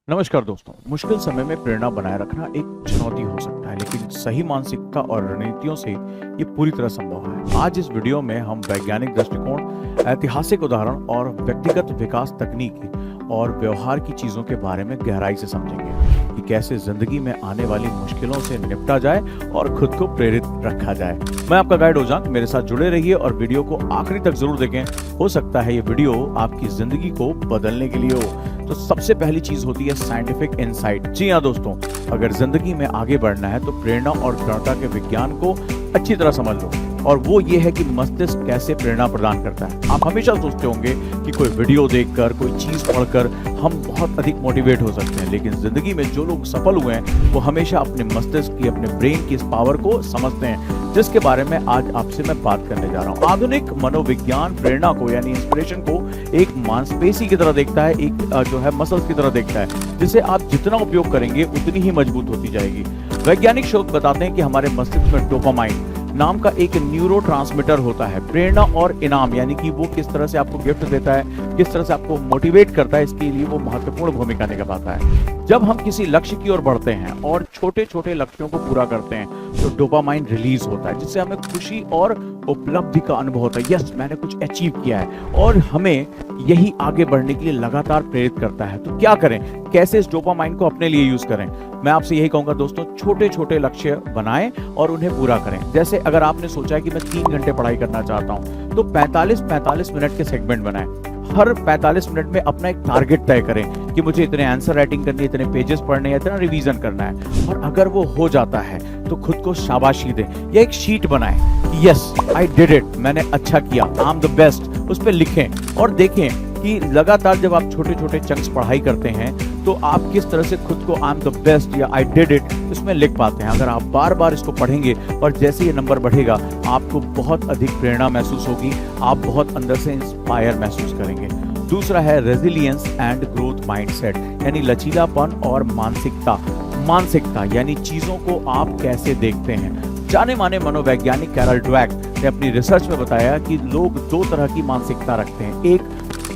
नमस्कार दोस्तों। मुश्किल समय में प्रेरणा बनाए रखना एक चुनौती हो सकता है, लेकिन सही मानसिकता और रणनीतियों से ये पूरी तरह संभव है। आज इस वीडियो में हम वैज्ञानिक दृष्टिकोण, ऐतिहासिक उदाहरण और व्यक्तिगत विकास तकनीकी और व्यवहार की चीजों के बारे में गहराई से समझेंगे कि कैसे जिंदगी में आने वाली मुश्किलों से निपटा जाए और खुद को प्रेरित रखा जाए। मैं आपका गाइड ओजांग, मेरे साथ जुड़े रहिए और वीडियो को आखिरी तक जरूर देखें। हो सकता है ये वीडियो आपकी जिंदगी को बदलने के लिए हो। तो सबसे पहली चीज होती है साइंटिफिक इंसाइट। जी हाँ दोस्तों, अगर जिंदगी में आगे बढ़ना है तो प्रेरणा और दृढ़ता के विज्ञान को अच्छी तरह समझ लो, और वो ये है कि मस्तिष्क कैसे प्रेरणा प्रदान करता है। आप हमेशा सोचते होंगे कि कोई वीडियो देखकर, कोई चीज पढ़कर हम बहुत अधिक मोटिवेट हो सकते हैं, लेकिन जिंदगी में जो लोग सफल हुए हैं वो हमेशा अपने मस्तिष्क की, अपने ब्रेन की इस पावर को समझते हैं, जिसके बारे में आज आपसे मैं बात करने जा रहा हूँ। आधुनिक मनोविज्ञान प्रेरणा को यानी इंस्पिरेशन को एक मांसपेशी की तरह देखता है, एक जो है मसल्स की तरह देखता है, जिसे आप जितना उपयोग करेंगे उतनी ही मजबूत होती जाएगी। वैज्ञानिक शोध बताते हैं कि हमारे मस्तिष्क में डोपामाइन नाम का एक न्यूरोट्रांसमीटर होता है। प्रेरणा और इनाम यानी कि वो किस तरह से आपको गिफ्ट देता है, किस तरह से आपको मोटिवेट करता है, इसके लिए वो महत्वपूर्ण भूमिका निभाता है। जब हम किसी लक्ष्य की ओर बढ़ते हैं और छोटे छोटे लक्ष्यों को पूरा करते हैं तो डोपामाइन रिलीज होता है, जिससे हमें खुशी और उपलब्धि का अनुभव होता है। यस, मैंने कुछ अचीव किया है, और हमें यही आगे बढ़ने के लिए लगातार प्रेरित करता है। तो क्या करें, कैसे इस डोपामाइन को अपने लिए यूज करें? मैं आपसे यही कहूंगा दोस्तों, छोटे छोटे लक्ष्य बनाएं और उन्हें पूरा करें। जैसे अगर आपने सोचा है कि मैं 3 घंटे पढ़ाई करना चाहता हूं, तो 45 मिनट के सेगमेंट बनाएं। हर 45 मिनट में अपना एक टारगेट तय करें कि मुझे इतने आंसर राइटिंग करनी है, इतने पेजेस पढ़ने हैं, इतना रिवीजन करना है। और अगर वो हो जाता है तो खुद को शाबाशी दें या एक शीट बनाएं, यस आई डिड इट, मैंने अच्छा किया, आई एम द बेस्ट, उस पर लिखें और देखें कि लगातार जब आप छोटे छोटे चंक्स पढ़ाई करते हैं तो आप किस तरह से खुद को आई एम द बेस्ट या आई डिड इट इसमें लिख पाते हैं। अगर आप बार बार इसको पढ़ेंगे और जैसे ये नंबर बढ़ेगा आपको बहुत अधिक प्रेरणा महसूस होगी, आप बहुत अंदर से इंस्पायर महसूस करेंगे। दूसरा है रेजिलियंस एंड ग्रोथ माइंडसेट, यानी लचीलापन और मानसिकता यानी चीजों को आप कैसे देखते हैं। जाने माने मनोवैज्ञानिक कैरल ड्वेक ने अपनी रिसर्च में बताया कि लोग 2 तरह की मानसिकता रखते हैं। एक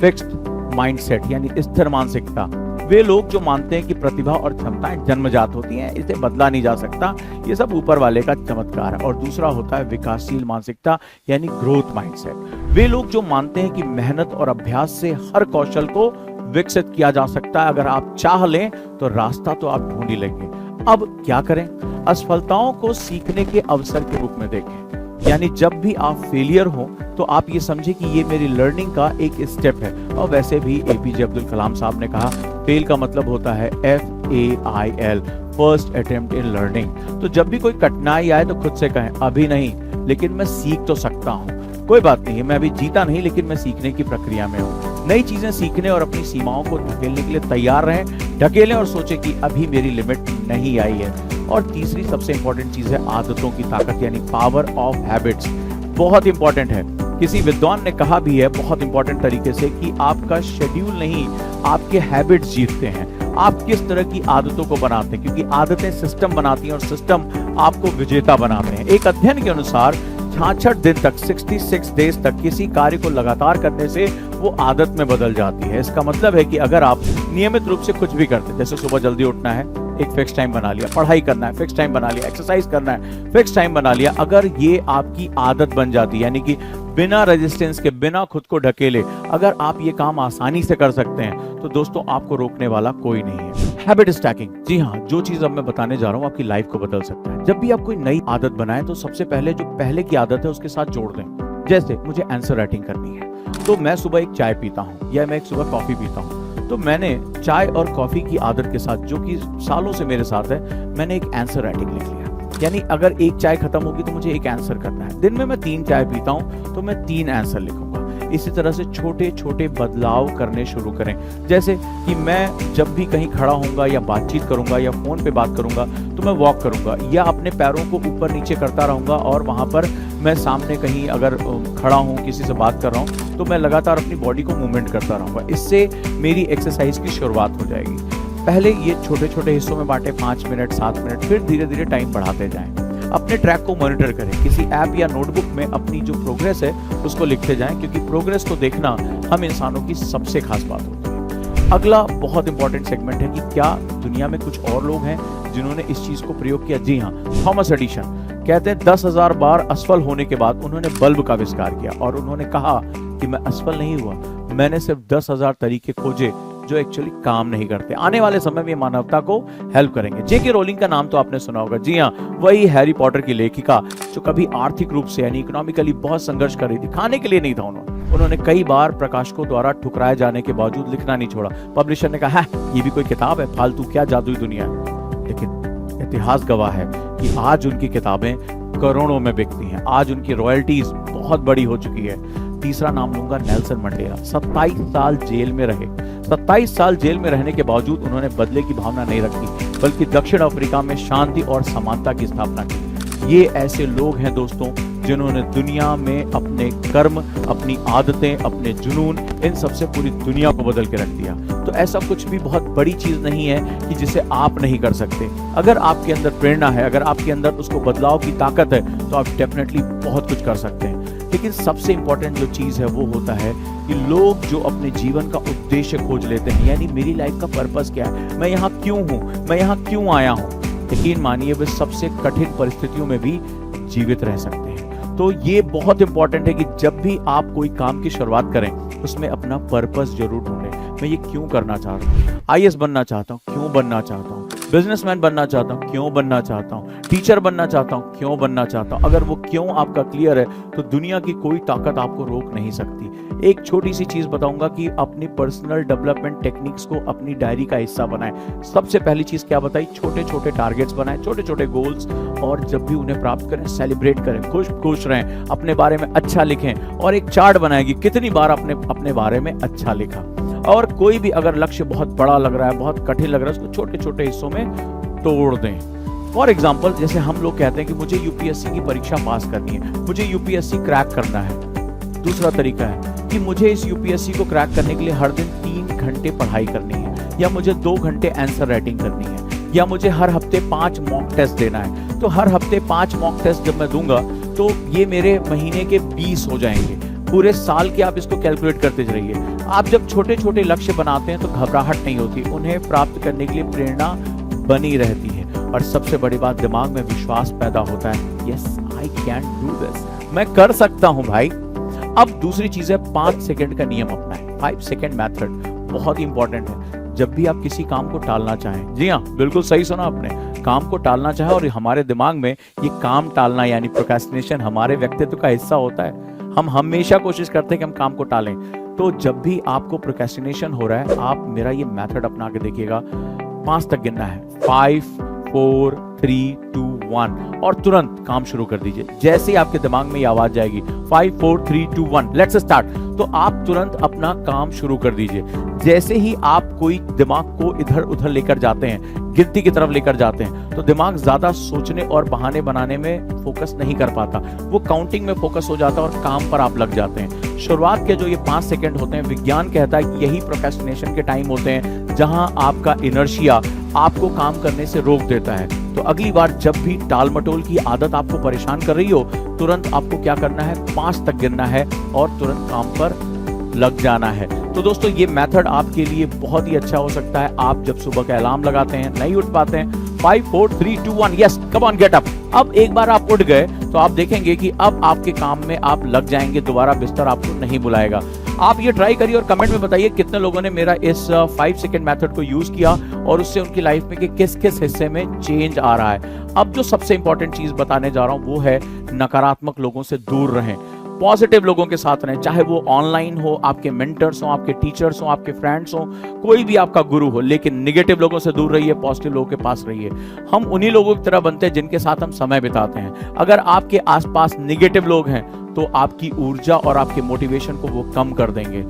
फिक्स्ड माइंडसेट यानी स्थिर मानसिकता, वे लोग जो मानते हैं कि प्रतिभा और क्षमताएं जन्मजात होती हैं, इसे बदला नहीं जा सकता, ये सब ऊपर वाले का चमत्कार है। और दूसरा होता है विकासशील मानसिकता यानी ग्रोथ माइंडसेट, वे लोग जो मानते हैं कि मेहनत और अभ्यास से हर कौशल को विकसित किया जा सकता है, अगर आप चाह लें तो रास्ता तो आप ढूंढ ही लेंगे। अब क्या करें? असफलताओं को सीखने के अवसर के रूप में देखें, यानी जब भी आप फेलियर हो तो आप ये समझे कि ये मेरी लर्निंग का एक स्टेप है। और वैसे भी एपीजे अब्दुल कलाम साहब ने कहा, फेल का मतलब होता है FAIL, first attempt in learning. तो जब भी कोई कठिनाई आए तो खुद से कहें, अभी नहीं, लेकिन मैं सीख तो सकता हूँ, कोई बात नहीं, मैं अभी जीता नहीं लेकिन मैं सीखने की प्रक्रिया में हूँ। नई चीजें सीखने और अपनी सीमाओं को धकेलने के लिए तैयार रहें, ढकेलें और सोचें कि अभी मेरी लिमिट नहीं आई है। और तीसरी सबसे इंपॉर्टेंट चीज है आदतों की ताकत यानी पावर ऑफ हैबिट्स, बहुत इंपॉर्टेंट है। किसी विद्वान ने कहा भी है बहुत इंपॉर्टेंट तरीके से कि आपका शेड्यूल नहीं, आपके हैबिट्स जीतते हैं। आप किस तरह की आदतों को बनाते हैं, क्योंकि आदतें सिस्टम बनाती हैं और सिस्टम आपको विजेता बनाते हैं। एक अध्ययन के अनुसार 66 दिन तक, 66 डेज तक किसी कार्य को लगातार करने से वो आदत में बदल जाती है। इसका मतलब है कि अगर आप नियमित रूप से कुछ भी करते हैं, जैसे सुबह जल्दी उठना है, एक फिक्स टाइम बना लिया, पढ़ाई करना है, फिक्स टाइम बना लिया, एक्सरसाइज करना है, फिक्स टाइम बना लिया, अगर ये आपकी आदत बन जाती है, यानी कि बिना रेजिस्टेंस के, बिना खुद को ढकेले अगर आप ये काम आसानी से कर सकते हैं, तो दोस्तों आपको रोकने वाला कोई नहीं है। हैबिट स्टैकिंग, जी हाँ, जो चीज अब मैं बताने जा रहा हूँ आपकी लाइफ को बदल सकता है। जब भी आप कोई नई आदत बनाएं तो सबसे पहले जो पहले की आदत है उसके साथ जोड़ दें। जैसे मुझे आंसर राइटिंग करनी है, तो मैं सुबह एक चाय पीता हूँ या मैं एक सुबह कॉफी पीता हूँ, तो मैंने चाय और कॉफी की आदत के साथ, जो कि सालों से मेरे साथ है, मैंने एक आंसर राइटिंग लिख लिया। यानी अगर एक चाय खत्म होगी तो मुझे एक आंसर करना है। दिन में मैं 3 चाय पीता हूँ तो मैं 3 आंसर लिखूंगा। इसी तरह से छोटे छोटे बदलाव करने शुरू करें, जैसे कि मैं जब भी कहीं खड़ा होऊंगा या बातचीत करूंगा या फोन पे बात करूंगा तो मैं वॉक करूंगा या अपने पैरों को ऊपर नीचे करता रहूंगा, और वहां पर मैं सामने कहीं अगर खड़ा हूं, किसी से बात कर रहा हूं, तो मैं लगातार अपनी बॉडी को मूवमेंट करता रहूंगा। इससे मेरी एक्सरसाइज की शुरुआत हो जाएगी। पहले ये छोटे छोटे हिस्सों में बांटे, 5 मिनट, 7 मिनट, फिर धीरे धीरे टाइम बढ़ाते जाएं। अपने ट्रैक को मॉनिटर करें, किसी ऐप या नोटबुक में अपनी जो प्रोग्रेस है उसको लिखते जाएं, क्योंकि प्रोग्रेस को देखना हम इंसानों की सबसे खास बात होती है। अगला बहुत इंपॉर्टेंट सेगमेंट है कि क्या दुनिया में कुछ और लोग हैं जिन्होंने इस चीज को प्रयोग किया। जी हाँ, थॉमस एडिशन कहते हैं 10,000 बार असफल होने के बाद उन्होंने बल्ब का आविष्कार किया और उन्होंने कहा कि मैं असफल नहीं हुआ, मैंने सिर्फ 10,000 तरीके खोजे जो एक्चुअली काम नहीं करते। आने वाले समय में मानवता को हेल्प करेंगे। जेके रोलिंग का नाम तो आपने सुना होगा। जी हाँ, वही हैरी पॉटर की लेखिका जो कभी आर्थिक रूप से यानी इकोनॉमिकली बहुत संघर्ष कर रही थी, खाने के लिए नहीं था उन्होंने कई बार प्रकाशकों द्वारा ठुकराए जाने के बावजूद लिखना नहीं छोड़ा। पब्लिशर ने कहा ये भी कोई किताब है, फालतू, क्या जादुई दुनिया है। लेकिन इतिहास गवाह है कि आज उनकी किताबें करोड़ों में बिकती हैं, आज उनकी रॉयल्टीज बहुत बड़ी हो चुकी है। तीसरा नाम लूंगा नेल्सन मंडेला। 27 साल जेल में रहे। 27 साल जेल में रहने के बावजूद उन्होंने बदले की भावना नहीं रखी, बल्कि दक्षिण अफ्रीका में शांति और समानता की स्थापना की। ये ऐसे लोग हैं दोस्तों जिन्होंने दुनिया में अपने कर्म, अपनी आदतें, अपने जुनून, इन सबसे पूरी दुनिया को बदल के रख दिया। तो ऐसा कुछ भी बहुत बड़ी चीज नहीं है कि जिसे आप नहीं कर सकते। अगर आपके अंदर प्रेरणा है, अगर आपके अंदर उसको बदलाव की ताकत है, तो आप डेफिनेटली बहुत कुछ कर सकते हैं। लेकिन सबसे इंपॉर्टेंट जो चीज है वो होता है कि लोग जो अपने जीवन का उद्देश्य खोज लेते हैं, यानी मेरी लाइफ का पर्पस क्या है, मैं यहाँ क्यों हूँ, मैं यहाँ क्यों आया हूँ, यकीन मानिए वे सबसे कठिन परिस्थितियों में भी जीवित रह सकते हैं। तो ये बहुत इंपॉर्टेंट है कि जब भी आप कोई काम की शुरुआत करें उसमें अपना पर्पस जरूर ढूंढें। मैं ये क्यों करना चाहता हूँ, आईएएस बनना चाहता हूँ, क्यों बनना चाहता हूँ, बिजनेसमैन बनना चाहता हूँ, क्यों बनना चाहता हूँ, टीचर बनना चाहता हूँ, क्यों बनना चाहता हूँ। अगर वो क्यों आपका क्लियर है तो दुनिया की कोई ताकत आपको रोक नहीं सकती। एक छोटी सी चीज बताऊंगा कि अपनी पर्सनल डेवलपमेंट टेक्निक्स को अपनी डायरी का हिस्सा बनाएं। सबसे पहली चीज क्या बताई, छोटे छोटे टारगेट्स बनाएं, छोटे छोटे गोल्स, और जब भी उन्हें प्राप्त करें सेलिब्रेट करें, खुश रहें, अपने बारे में अच्छा लिखें और एक चार्ट बनाएगी कितनी बार आपने अपने बारे में अच्छा लिखा। और कोई भी अगर लक्ष्य बहुत बड़ा लग रहा है, बहुत कठिन लग रहा है, उसको छोटे छोटे हिस्सों में तोड़ दें। फॉर एग्जाम्पल, जैसे हम लोग कहते हैं कि मुझे यूपीएससी की परीक्षा पास करनी है, मुझे यूपीएससी क्रैक करना है। दूसरा तरीका है कि मुझे इस यूपीएससी को क्रैक करने के लिए हर दिन 3 घंटे पढ़ाई करनी है, या मुझे 2 घंटे आंसर राइटिंग करनी है, या मुझे हर हफ्ते 5 मॉक टेस्ट देना है। तो हर हफ्ते 5 मॉक टेस्ट जब मैं दूंगा तो ये मेरे महीने के 20 हो जाएंगे। पूरे साल के आप इसको कैलकुलेट करते जाइए। आप जब छोटे छोटे लक्ष्य बनाते हैं तो घबराहट नहीं होती, उन्हें प्राप्त करने के लिए प्रेरणा बनी रहती है। और सबसे बड़ी बात, दिमाग में विश्वास पैदा होता है, yes I can do this, मैं कर सकता हूं भाई। अब दूसरी चीज है 5 सेकंड का नियम अपनाएं। 5 सेकंड मेथड बहुत ही इंपॉर्टेंट है। जब भी आप किसी काम को टालना चाहें, जी हाँ बिल्कुल सही सुना आपने, काम को टालना चाहे, और हमारे दिमाग में ये काम टालना यानी प्रोक्रेस्टिनेशन हमारे व्यक्तित्व का हिस्सा होता है। हम हमेशा कोशिश करते हैं कि हम काम को टालें। तो जब भी आपको प्रोक्रेस्टिनेशन हो रहा है, आप मेरा ये मेथड अपना के देखिएगा। 5 तक गिनना है, 5 4 3 2 1, और तुरंत काम शुरू कर दीजिए। जैसे ही आपके दिमाग में ये आवाज जाएगी 5 4 3 2 1 लेट्स स्टार्ट, तो आप तुरंत अपना काम शुरू कर दीजिए। जैसे ही आप कोई दिमाग को इधर उधर लेकर जाते हैं, गिनती की तरफ लेकर जाते हैं, तो दिमाग ज्यादा सोचने और बहाने बनाने में फोकस नहीं कर पाता, वो काउंटिंग में फोकस हो जाता है और काम पर आप लग जाते हैं। शुरुआत के जो ये 5 सेकंड होते हैं, विज्ञान कहता है कि यही प्रोक्रेस्टिनेशन के टाइम होते हैं जहां आपका इनर्शिया आपको काम करने से रोक देता है। तो अगली बार जब भी टाल मटोल की आदत आपको परेशान कर रही हो, तुरंत आपको क्या करना है, 5 तक गिनना है और तुरंत काम पर लग जाना है। तो दोस्तों ये मेथड आपके लिए बहुत ही अच्छा हो सकता है। आप जब सुबह का अलार्म लगाते हैं, नहीं उठ पाते हैं, 5 4 3 2 1 yes come on get up. अब एक बार आप उठ गए तो आप देखेंगे कि अब आपके काम में आप लग जाएंगे, दोबारा बिस्तर आपको नहीं बुलाएगा। आप ये ट्राई करिए और कमेंट में बताइए कितने लोगों ने मेरा इस 5 सेकंड मेथड को यूज किया और उससे उनकी लाइफ में कि किस किस हिस्से में चेंज आ रहा है। अब जो सबसे इंपॉर्टेंट चीज बताने जा रहा हूं वो है नकारात्मक लोगों से दूर रहें, पॉजिटिव लोगों के साथ रहें, चाहे वो ऑनलाइन हो, आपके मेंटर्स हो, आपके टीचर्स हो, आपके फ्रेंड्स हो, कोई भी आपका गुरु हो, लेकिन निगेटिव लोगों से दूर रहिए, पॉजिटिव लोगों के पास रहिए। हम उन्हीं लोगों की तरह बनते हैं जिनके साथ हम समय बिताते हैं। अगर आपके आसपास निगेटिव लोग हैं तो आपकी ऊर्जा और आपके मोटिवेशन को वो कम कर देंगे।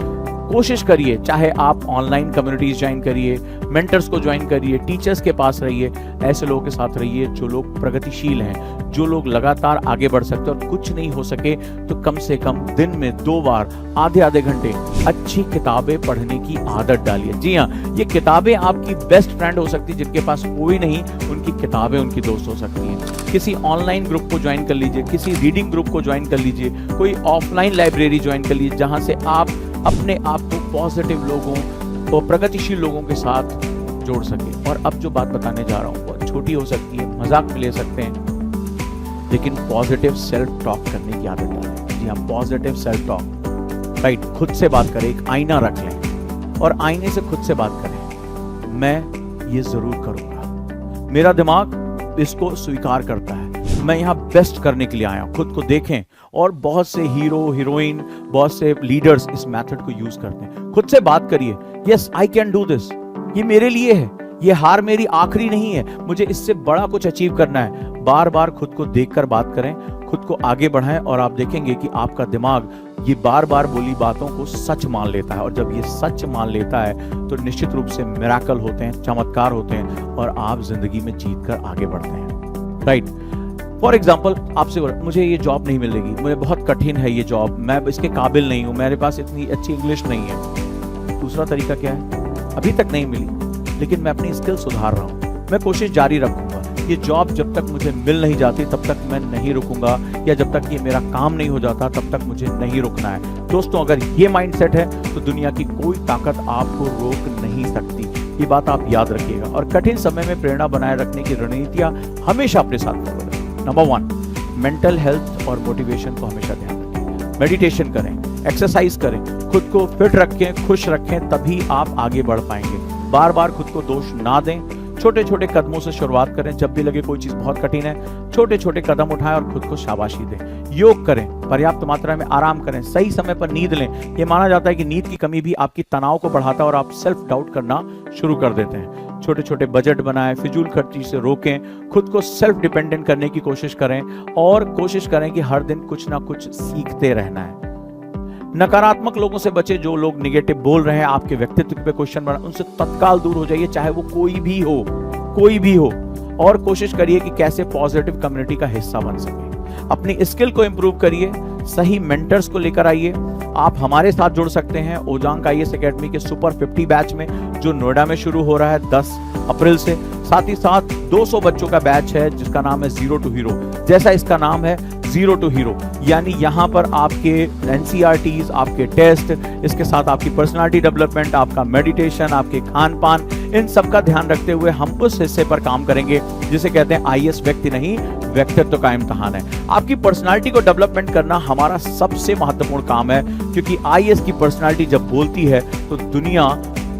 कोशिश करिए, चाहे आप ऑनलाइन कम्युनिटीज ज्वाइन करिए, मेंटर्स को ज्वाइन करिए, टीचर्स के पास रहिए, ऐसे लोगों के साथ रहिए जो लोग प्रगतिशील हैं, जो लोग लगातार आगे बढ़ सकते हैं। और कुछ नहीं हो सके तो कम से कम दिन में 2 बार आधे घंटे अच्छी किताबें पढ़ने की आदत डालिए। जी हाँ, ये किताबें आपकी बेस्ट फ्रेंड हो सकती है, जिनके पास कोई नहीं उनकी किताबें उनकी दोस्त हो सकती हैं। किसी ऑनलाइन ग्रुप को ज्वाइन कर लीजिए, किसी रीडिंग ग्रुप को ज्वाइन कर लीजिए, कोई ऑफलाइन लाइब्रेरी ज्वाइन कर लीजिए जहां से आप अपने आप को पॉजिटिव लोगों, और प्रगतिशील लोगों के साथ जोड़ सके। और अब जो बात बताने जा रहा हूँ बहुत छोटी हो सकती है, मजाक में ले सकते हैं, लेकिन पॉजिटिव सेल्फ टॉक करने की आदत डालें। जी हाँ, पॉजिटिव सेल्फ टॉक, राइट। खुद से बात करें, एक आईना रख लें और आईने से खुद से बात करें, मैं ये जरूर करूंगा, मेरा दिमाग इसको स्वीकार करता है, मैं यहाँ बेस्ट करने के लिए आया हूं। खुद को देखें। और बहुत से हीरो हीरोइन, बहुत से लीडर्स इस मेथड को यूज करते हैं। खुद से बात करिए, yes I can do this, ये मेरे लिए है, ये हार मेरी आखिरी नहीं है, मुझे इससे बड़ा कुछ अचीव करना है। बार बार खुद को देखकर बात करें, खुद को आगे बढ़ाएं और आप देखेंगे कि आपका दिमाग ये बार बार बोली बातों को सच मान लेता है। और जब ये सच मान लेता है तो निश्चित रूप से मिराकल होते हैं, चमत्कार होते हैं और आप जिंदगी में जीत कर आगे बढ़ते हैं, राइट। फॉर एग्जाम्पल, आपसे मुझे ये जॉब नहीं मिलेगी, मुझे बहुत कठिन है ये जॉब, मैं इसके काबिल नहीं हूं, मेरे पास इतनी अच्छी इंग्लिश नहीं है। दूसरा तरीका क्या है, अभी तक नहीं मिली लेकिन मैं अपनी स्किल सुधार रहा हूं, मैं कोशिश जारी रखूंगा, ये जॉब जब तक मुझे मिल नहीं जाती तब तक मैं नहीं रुकूंगा, या जब तक ये मेरा काम नहीं हो जाता तब तक मुझे नहीं रुकना है। दोस्तों, अगर ये माइंडसेट है तो दुनिया की कोई ताकत आपको रोक नहीं सकती, ये बात आप याद रखिएगा। और कठिन समय में प्रेरणा बनाए रखने की रणनीतियां हमेशा अपने साथ फॉलो करें। नंबर 1, मेंटल हेल्थ और मोटिवेशन को हमेशा ध्यान रखें। मेडिटेशन करें, एक्सरसाइज करें, खुद को फिट रखें, खुश रखें, तभी आप आगे बढ़ पाएंगे। बार बार खुद को दोष ना दें, छोटे छोटे कदमों से शुरुआत करें। जब भी लगे कोई चीज बहुत कठिन है, छोटे छोटे कदम उठाएं और खुद को शाबाशी दें। योग करें, पर्याप्त मात्रा में आराम करें, सही समय पर नींद लें। यह माना जाता है कि नींद की कमी भी आपकी तनाव को बढ़ाता है और आप सेल्फ डाउट करना शुरू कर देते हैं। छोटे छोटे बजट बनाएं, फिजूल खर्ची से रोकें, खुद को सेल्फ डिपेंडेंट करने की कोशिश करें और कोशिश करें कि हर दिन कुछ ना कुछ सीखते रहना है। नकारात्मक लोगों से बचे, जो लोग निगेटिव बोल रहे हैं, आपके व्यक्तित्व पे क्वेश्चन बना, उनसे तत्काल दूर हो जाइए, चाहे वो कोई भी हो, कोई भी हो। और कोशिश करिए कि कैसे पॉजिटिव कम्युनिटी का हिस्सा बन सके। अपनी स्किल को इंप्रूव करिए, सही मेंटर्स को लेकर आइए। आप हमारे साथ जुड़ सकते हैं ओजांग IAS एकेडमी के सुपर 50 बैच में, जो नोएडा में शुरू हो रहा है 10 अप्रैल से। साथ ही साथ 200 बच्चों का बैच है जिसका नाम है जीरो टू हीरो। जैसा इसका नाम है, जीरो टू हीरो, यानी यहाँ पर आपके NCERTs, आपके टेस्ट, इसके साथ आपकी पर्सनालिटी डेवलपमेंट, आपका मेडिटेशन, आपके खान पान, इन सब का ध्यान रखते हुए हम उस हिस्से पर काम करेंगे जिसे कहते हैं IAS व्यक्ति नहीं, व्यक्तित्व का इम्तिहान है। आपकी पर्सनालिटी को डेवलपमेंट करना हमारा सबसे महत्वपूर्ण काम है, क्योंकि IAS की पर्सनालिटी जब बोलती है तो दुनिया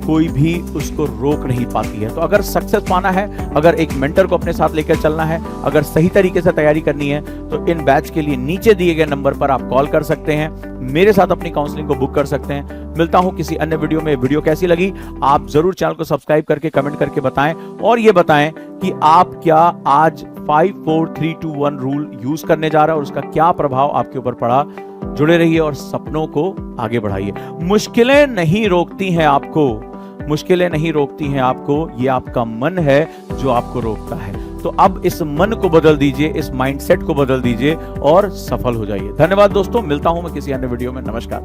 कोई भी उसको रोक नहीं पाती है। तो अगर सक्सेस पाना है, अगर एक मेंटर को अपने साथ लेकर चलना है, अगर सही तरीके से तैयारी करनी है, तो इन बैच के लिए नीचे दिए गए नंबर पर आप कॉल कर सकते हैं, मेरे साथ अपनी काउंसलिंग को बुक कर सकते हैं। मिलता हूं किसी अन्य वीडियो में। वीडियो कैसी लगी आप जरूर चैनल को सब्सक्राइब करके कमेंट करके बताएं, और ये बताएं कि आप क्या आज 5 4 3 2 1 रूल यूज करने जा रहा है और उसका क्या प्रभाव आपके ऊपर पड़ा। जुड़े रहिए और सपनों को आगे बढ़ाइए। मुश्किलें नहीं रोकती हैं आपको, मुश्किलें नहीं रोकती हैं आपको, ये आपका मन है जो आपको रोकता है। तो अब इस मन को बदल दीजिए, इस माइंडसेट को बदल दीजिए और सफल हो जाइए। धन्यवाद दोस्तों, मिलता हूं मैं किसी अन्य वीडियो में। नमस्कार।